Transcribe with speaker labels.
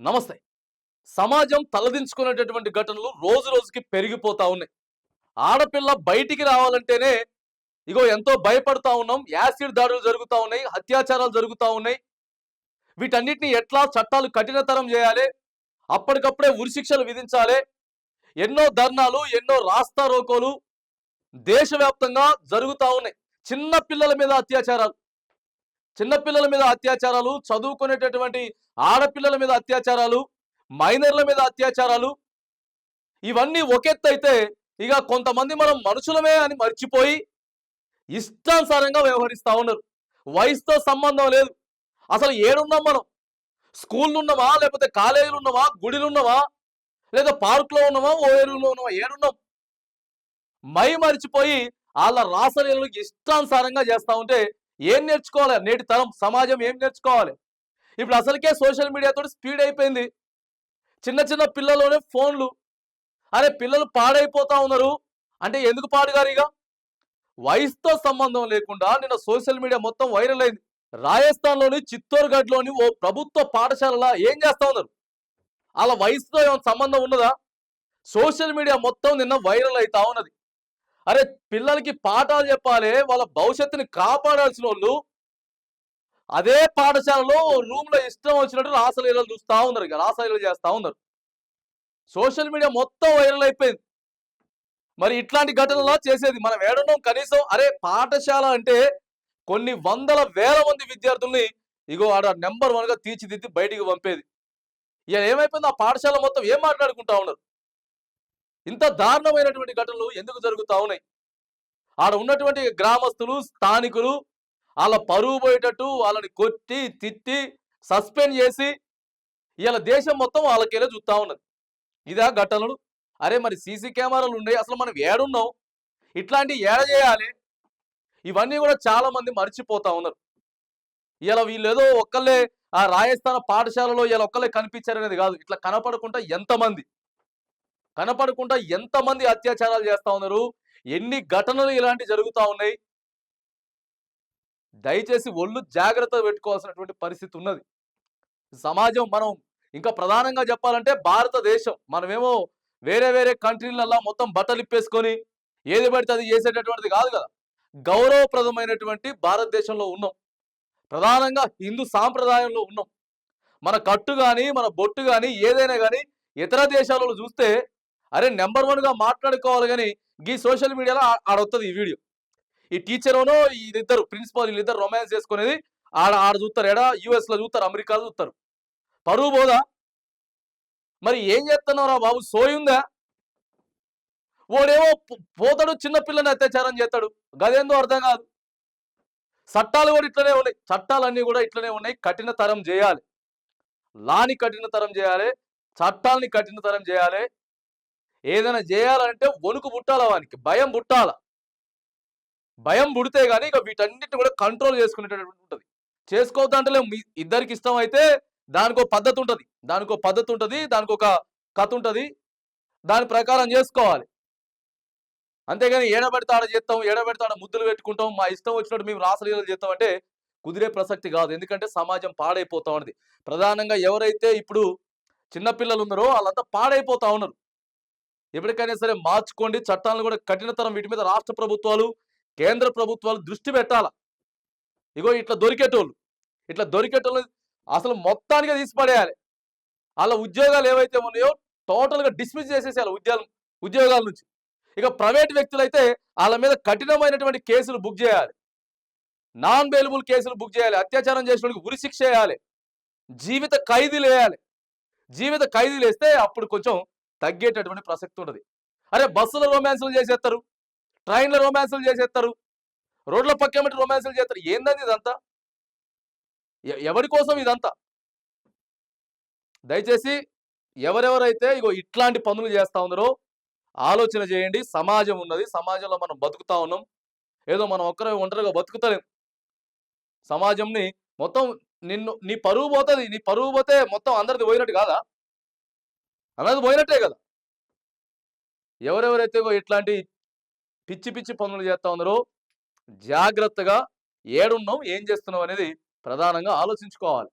Speaker 1: నమస్తే. సమాజం తలదించుకునేటటువంటి ఘటనలు రోజు రోజుకి పెరిగిపోతా ఉన్నాయి. ఆడపిల్ల బయటికి రావాలంటేనే ఎంతో భయపడతా ఉన్నాం. యాసిడ్ దాడులు జరుగుతా ఉన్నాయి. అత్యాచారాలు జరుగుతా ఉన్నాయి. వీటన్నిటిని ఎట్లా చట్టాలు కఠినతరం చేయాలి? అప్పటికప్పుడే ఉరిశిక్షలు విధించాలి. ఎన్నో ధర్నాలు, ఎన్నో రాస్తా రోకోలు దేశవ్యాప్తంగా జరుగుతా ఉన్నాయి. చిన్న పిల్లల మీద అత్యాచారాలు, చదువుకునేటటువంటి ఆడపిల్లల మీద అత్యాచారాలు, మైనర్ల మీద అత్యాచారాలు, ఇవన్నీ ఒకెత్తైతే కొంతమంది మనం మనుషులమే అని మర్చిపోయి ఇష్టానుసారంగా వ్యవహరిస్తా ఉన్నారు. వయసుతో సంబంధం లేదు. అసలు ఏడున్నాం మనం? స్కూళ్ళు ఉన్నామా, లేకపోతే కాలేజీలు ఉన్నామా, గుడిలు ఉన్నామా, లేదా పార్కులో ఉన్నామా, ఓయేరులో ఉన్నామా? ఏడున్నాం? మై మరిచిపోయి వాళ్ళ రాసలీలలు ఇష్టానుసారంగా చేస్తా ఉంటే ఏం నేర్చుకోవాలి? నేటి తరం సమాజం ఏం నేర్చుకోవాలి? ఇప్పుడు అసలుకే సోషల్ మీడియాతో స్పీడ్ అయిపోయింది. చిన్న చిన్న పిల్లలోనే ఫోన్లు. అరే పిల్లలు పాడైపోతా ఉన్నారు అంటే ఎందుకు పాడుగారు? వయసుతో సంబంధం లేకుండా నిన్న సోషల్ మీడియా మొత్తం వైరల్ అయింది. రాజస్థాన్లోని చిత్తోర్గఢ్లోని ఓ ప్రభుత్వ పాఠశాలలో ఏం చేస్తా ఉన్నారు? వాళ్ళ వయసుతో ఏమైనా సంబంధం ఉన్నదా? సోషల్ మీడియా మొత్తం నిన్న వైరల్ అవుతా ఉన్నది. అరే పిల్లలకి పాఠాలు చెప్పాలి, వాళ్ళ భవిష్యత్తుని కాపాడాల్సిన వాళ్ళు అదే పాఠశాలలో రూమ్ లో ఇష్టం వచ్చినట్టు రాసలీలలు చూస్తా ఉన్నారు, రాసలీలలు చేస్తా ఉన్నారు. సోషల్ మీడియా మొత్తం వైరల్ అయిపోయింది. మరి ఇట్లాంటి ఘటనలా చేసేది మనం ఏడున్నాం? కనీసం అరే పాఠశాల అంటే కొన్ని వందల వేల మంది విద్యార్థుల్ని ఆడ నెంబర్ 1 గా తీర్చిదిద్ది బయటికి పంపేది. ఏమైపోయింది? ఆ పాఠశాల మొత్తం ఏం మాట్లాడుకుంటా ఉన్నారు? ఇంత దారుణమైనటువంటి ఘటనలు ఎందుకు జరుగుతా ఉన్నాయి? ఆడ ఉన్నటువంటి గ్రామస్తులు, స్థానికులు వాళ్ళ పరువు పోయేటట్టు వాళ్ళని కొట్టి తిట్టి సస్పెండ్ చేసి దేశం మొత్తం వాళ్ళకెళ్ళి చూస్తా ఉన్నది. ఇదా ఘటనలు? అరే మరి సీసీ కెమెరాలు ఉన్నాయి, అసలు మనం ఏడున్నాం? ఇట్లాంటి ఏడ చేయాలి? ఇవన్నీ కూడా చాలా మంది మర్చిపోతా ఉన్నారు. వీళ్ళు ఏదో ఒక్కళ్ళే ఆ రాజస్థాన్ పాఠశాలలో ఒక్కళ్ళే కనిపించారనేది కాదు. ఇట్లా కనపడకుండా ఎంతమంది అత్యాచారాలు చేస్తా ఉన్నారు? ఎన్ని ఘటనలు ఇలాంటి జరుగుతా ఉన్నాయి? దయచేసి ఒళ్ళు జాగ్రత్త పెట్టుకోవాల్సినటువంటి పరిస్థితి ఉన్నది. సమాజం మనం ఇంకా ప్రధానంగా చెప్పాలంటే భారతదేశం, మనమేమో వేరే వేరే కంట్రీలల్లా మొత్తం బట్టలు ఇప్పేసుకొని ఏది పడితే అది చేసేటటువంటిది కాదు కదా. గౌరవప్రదమైనటువంటి భారతదేశంలో ఉన్నాం. ప్రధానంగా హిందూ సాంప్రదాయంలో ఉన్నాం. మన కట్టు కానీ, మన బొట్టు కానీ, ఏదైనా కానీ ఇతర దేశాలలో చూస్తే అరే నెంబర్ 1 గా మాట్లాడుకోవాలి. కానీ ఈ సోషల్ మీడియాలో ఆడొస్తుంది ఈ వీడియో. ఈ టీచర్ను వీళ్ళిద్దరు ప్రిన్సిపాల్ వీళ్ళిద్దరు రొమాన్స్ చేసుకునేది ఆడ చూస్తారు. US లో చూస్తారు, అమెరికాలో చూస్తారు. పరువు పోదా? మరి ఏం చేస్తున్నారా బాబు? సోయుందా? ఓడేమో పోతాడు, చిన్న పిల్లని అత్యాచారం చేస్తాడు. గదేందో అర్థం కాదు. చట్టాలు కూడా ఇట్లనే ఉన్నాయి. చట్టాలన్నీ కూడా ఇట్లనే ఉన్నాయి. కఠినతరం చేయాలి. లాని కఠినతరం చేయాలి. చట్టాలని కఠినతరం చేయాలి. ఏదైనా చేయాలంటే వణుకు పుట్టాల, వానికి భయం పుట్టాల. భయం పుడితే గానీ వీటన్నిటిని కూడా కంట్రోల్ చేసుకునేటటువంటి ఉంటుంది. చేసుకోవద్దంటలే. ఇద్దరికి ఇష్టం అయితే దానికో పద్ధతి ఉంటుంది, దానికి ఒక కథ ఉంటుంది. దాని ప్రకారం చేసుకోవాలి. అంతేగాని ఏడబెడితే ఆడ చేస్తాం, ఏడబెడితే ఆడ ముద్దులు పెట్టుకుంటాం, మా ఇష్టం వచ్చినట్టు మేము రాసలీలలు చేస్తాం అంటే కుదిరే ప్రసక్తి కాదు. ఎందుకంటే సమాజం పాడైపోతా ఉన్నది. ప్రధానంగా ఎవరైతే ఇప్పుడు చిన్నపిల్లలు ఉన్నారో వాళ్ళంతా పాడైపోతా ఉన్నారు. ఎప్పటికైనా సరే మార్చుకోండి. చట్టాలను కూడా కఠినతరం వీటి మీద రాష్ట్ర ప్రభుత్వాలు, కేంద్ర ప్రభుత్వాలు దృష్టి పెట్టాల. ఇట్లా దొరికేటోళ్ళు అసలు మొత్తానికి తీసిపడేయాలి. వాళ్ళ ఉద్యోగాలు ఏవైతే ఉన్నాయో టోటల్గా డిస్మిస్ చేసేసేయాలి ఉద్యోగాల నుంచి. ప్రైవేట్ వ్యక్తులైతే వాళ్ళ మీద కఠినమైనటువంటి కేసులు బుక్ చేయాలి. నాన్ బెయిలబుల్ కేసులు బుక్ చేయాలి. అత్యాచారం చేసిన వాళ్ళకి ఉరిశిక్ష వేయాలి. జీవిత ఖైదీలు వేయాలి. జీవిత ఖైదీలు వేస్తే అప్పుడు కొంచెం తగ్గేటటువంటి ప్రసక్తి ఉంటుంది. అరే బస్సులో రొమాన్సులు చేసేస్తారు, ట్రైన్లో రొమాన్సులు చేసేస్తారు, రోడ్ల పక్కన రొమాన్సులు చేస్తారు. ఏందని ఇదంతా? ఎవరి కోసం ఇదంతా? దయచేసి ఎవరెవరైతే ఇట్లాంటి పనులు చేస్తా ఉన్నారో ఆలోచన చేయండి. సమాజం ఉన్నది, సమాజంలో మనం బతుకుతా ఉన్నాం. ఏదో మనం ఒక్కరే ఒంటరిగా బతుకుతలేం. సమాజంని మొత్తం నీ పరువు పోతుంది. నీ పరువు పోతే మొత్తం అందరిది పోయినట్టు కాదా? అందరిది పోయినట్టే కదా. ఎవరెవరైతే ఇట్లాంటి పిచ్చి పిచ్చి పనులు చేస్తా ఉన్నారో జాగ్రత్తగా ఏడున్నాం, ఏం చేస్తున్నాం అనేది ప్రధానంగా ఆలోచించుకోవాలి.